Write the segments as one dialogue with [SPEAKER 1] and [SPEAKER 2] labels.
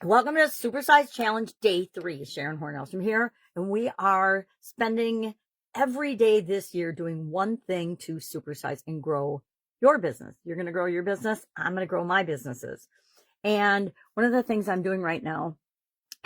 [SPEAKER 1] Welcome to Supersize Challenge Day 3. Sharon Horne-Ellstrom here, and we are spending every day this year doing one thing to supersize and grow your business. You're going to grow your business. I'm going to grow my businesses. And one of the things I'm doing right now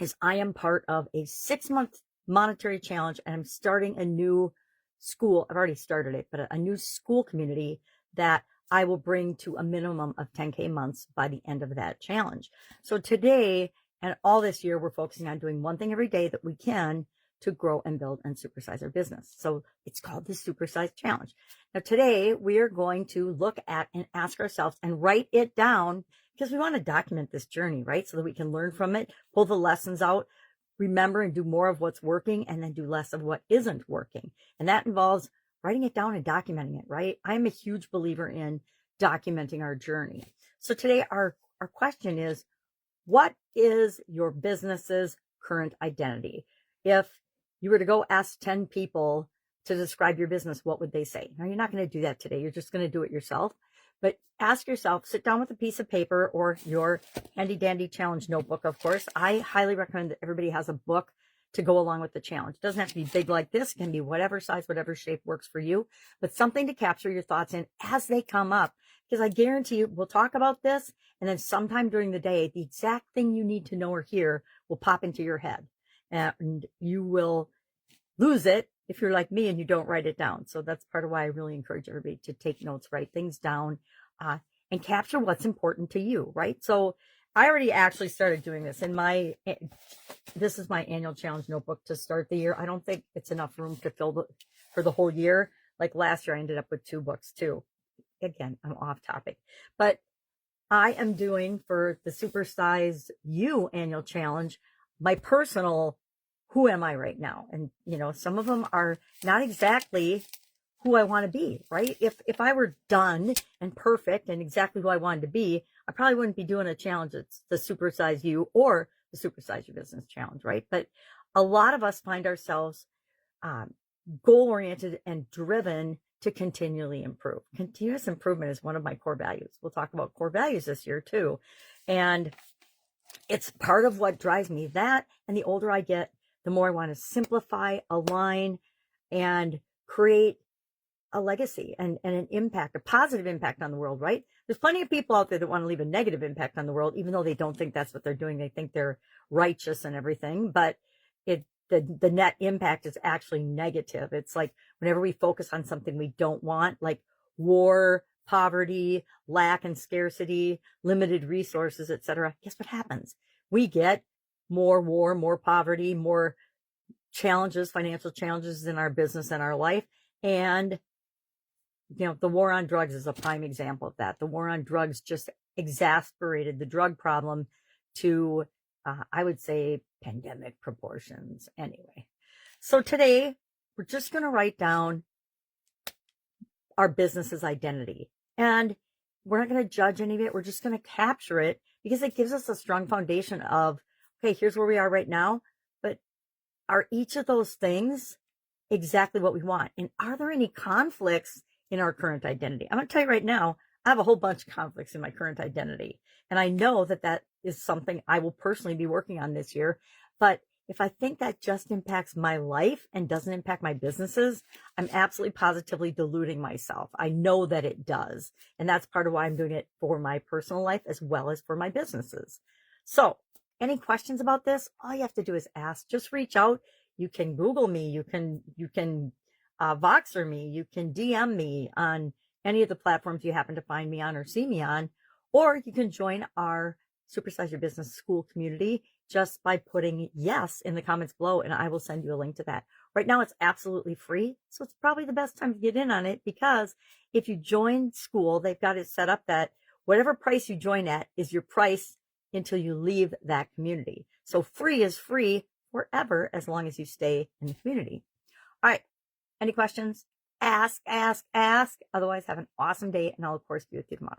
[SPEAKER 1] is I am part of a 6-month monetary challenge, and I'm starting a new school. I've already started it, but a new school community that I will bring to a minimum of 10K months by the end of that challenge. So today and all this year, we're focusing on doing one thing every day that we can to grow and build and supersize our business. So it's called the Supersize Challenge. Now today we are going to look at and ask ourselves and write it down, because we want to document this journey, right? So that we can learn from it, pull the lessons out, remember and do more of what's working, and then do less of what isn't working. And that involves writing it down and documenting it, right? I'm a huge believer in documenting our journey. So today our question is, what is your business's current identity? If you were to go ask 10 people to describe your business, what would they say? Now, you're not going to do that today. You're just going to do it yourself. But ask yourself, sit down with a piece of paper or your handy dandy challenge notebook, of course. I highly recommend that everybody has a book to go along with the challenge. It doesn't have to be big like this. It can be whatever size, whatever shape works for you, but something to capture your thoughts in as they come up. Because I guarantee you, we'll talk about this, and then sometime during the day, the exact thing you need to know or hear will pop into your head, and you will lose it if you're like me and you don't write it down. So that's part of why I really encourage everybody to take notes, write things down, and capture what's important to you, right? So I already actually started doing this in this is my annual challenge notebook to start the year. I don't think it's enough room to fill for the whole year. Like last year, I ended up with 2 books too. Again, I'm off topic, but I am doing for the Supersize You annual challenge, my personal, who am I right now? And, some of them are not exactly who I want to be, right? If I were done and perfect and exactly who I wanted to be, I probably wouldn't be doing a challenge that's the Supersize You or the Supersize Your Business challenge, right? But a lot of us find ourselves goal-oriented and driven to continually improve. Continuous improvement is one of my core values. We'll talk about core values this year too. And it's part of what drives me. That, and the older I get, the more I want to simplify, align, and create a legacy and an impact, a positive impact on the world, right? There's plenty of people out there that want to leave a negative impact on the world, even though they don't think that's what they're doing. They think they're righteous and everything, but the net impact is actually negative. It's like whenever we focus on something we don't want, like war, poverty, lack and scarcity, limited resources, etc., guess what happens? We get more war, more poverty, more challenges, financial challenges in our business and our life. And the war on drugs is a prime example of that. The war on drugs just exacerbated the drug problem to, I would say, pandemic proportions. Anyway, so today we're just going to write down our business's identity, and we're not going to judge any of it. We're just going to capture it because it gives us a strong foundation of, okay, here's where we are right now, but are each of those things exactly what we want? And are there any conflicts in our current identity? I'm going to tell you right now, I have a whole bunch of conflicts in my current identity. And I know that is something I will personally be working on this year. But if I think that just impacts my life and doesn't impact my businesses, I'm absolutely positively deluding myself. I know that it does. And that's part of why I'm doing it for my personal life as well as for my businesses. So any questions about this? All you have to do is ask. Just reach out. You can Google me. You can Voxer me. You can DM me on any of the platforms you happen to find me on or see me on, or you can join our Supersize Your Business School community just by putting yes in the comments below, and I will send you a link to that. Right now, it's absolutely free, so it's probably the best time to get in on it, because if you join school, they've got it set up that whatever price you join at is your price until you leave that community. So free is free forever as long as you stay in the community. All right. Any questions? Ask. Otherwise, have an awesome day, and I'll, of course, be with you tomorrow.